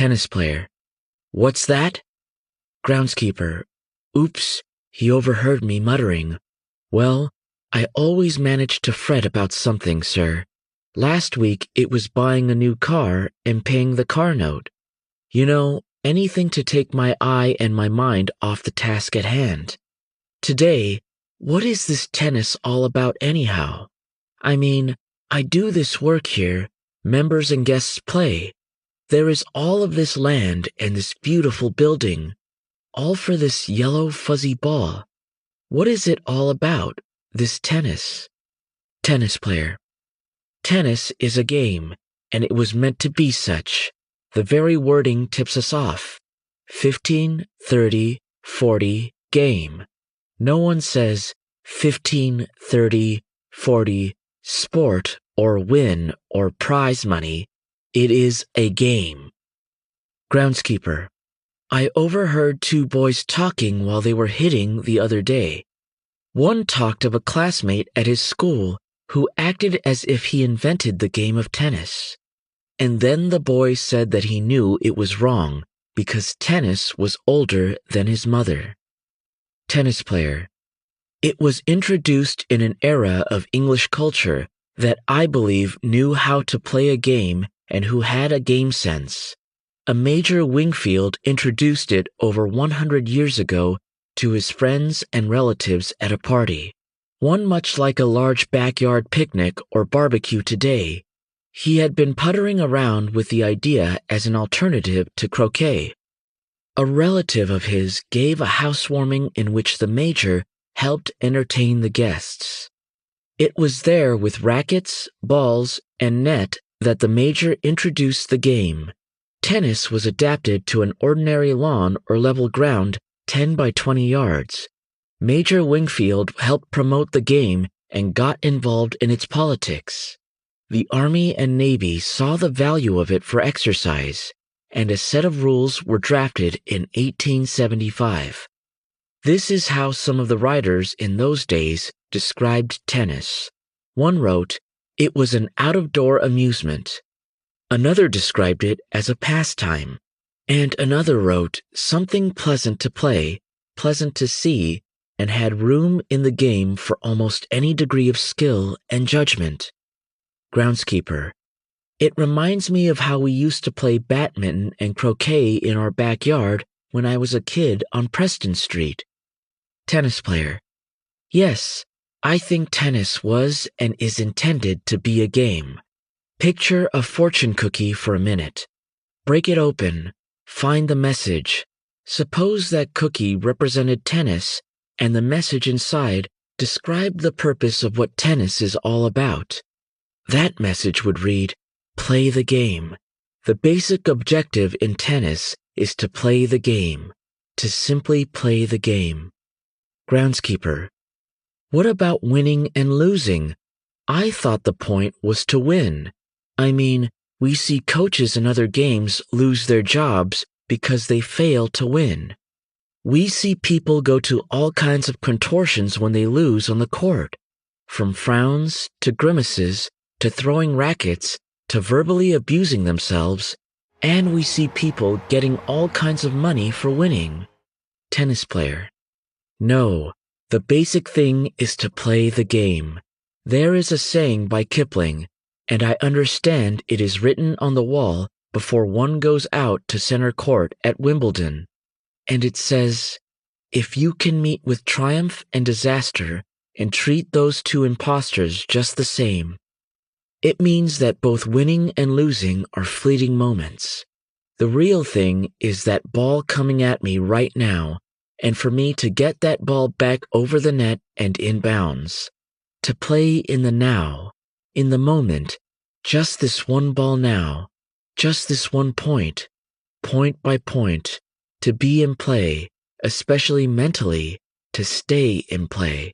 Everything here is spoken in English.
Tennis player. What's that? Groundskeeper. Oops, he overheard me muttering. Well, I always manage to fret about something, sir. Last week it was buying a new car and paying the car note. You know, anything to take my eye and my mind off the task at hand. Today, what is this tennis all about anyhow? I mean, I do this work here, members and guests play. There is all of this land and this beautiful building, all for this yellow fuzzy ball. What is it all about, this tennis? Tennis player. Tennis is a game, and it was meant to be such. The very wording tips us off. 15, 30, 40, game. No one says 15, 30, 40, sport or win or prize money. It is a game. Groundskeeper. I overheard two boys talking while they were hitting the other day. One talked of a classmate at his school who acted as if he invented the game of tennis. And then the boy said that he knew it was wrong because tennis was older than his mother. Tennis player. It was introduced in an era of English culture that I believe knew how to play a game and who had a game sense. A Major Wingfield introduced it over 100 years ago to his friends and relatives at a party. One much like a large backyard picnic or barbecue today. He had been puttering around with the idea as an alternative to croquet. A relative of his gave a housewarming in which the Major helped entertain the guests. It was there with rackets, balls, and net that the Major introduced the game. Tennis was adapted to an ordinary lawn or level ground 10 by 20 yards. Major Wingfield helped promote the game and got involved in its politics. The Army and Navy saw the value of it for exercise, and a set of rules were drafted in 1875. This is how some of the writers in those days described tennis. One wrote, "It was an out-of-door amusement." Another described it as a pastime, and another wrote, "Something pleasant to play, pleasant to see, and had room in the game for almost any degree of skill and judgment." Groundskeeper. It reminds me of how we used to play badminton and croquet in our backyard when I was a kid on Preston Street. Tennis player. Yes, I think tennis was and is intended to be a game. Picture a fortune cookie for a minute. Break it open. Find the message. Suppose that cookie represented tennis and the message inside described the purpose of what tennis is all about. That message would read, play the game. The basic objective in tennis is to play the game, to simply play the game. Groundskeeper. What about winning and losing? I thought the point was to win. I mean, we see coaches in other games lose their jobs because they fail to win. We see people go to all kinds of contortions when they lose on the court, from frowns to grimaces to throwing rackets to verbally abusing themselves, and we see people getting all kinds of money for winning. Tennis player. No, the basic thing is to play the game. There is a saying by Kipling, and I understand it is written on the wall before one goes out to center court at Wimbledon. And it says, if you can meet with triumph and disaster and treat those two impostors just the same, it means that both winning and losing are fleeting moments. The real thing is that ball coming at me right now, and for me to get that ball back over the net and in bounds. To play in the now, in the moment, just this one ball now, just this one point, point by point, to be in play, especially mentally, to stay in play.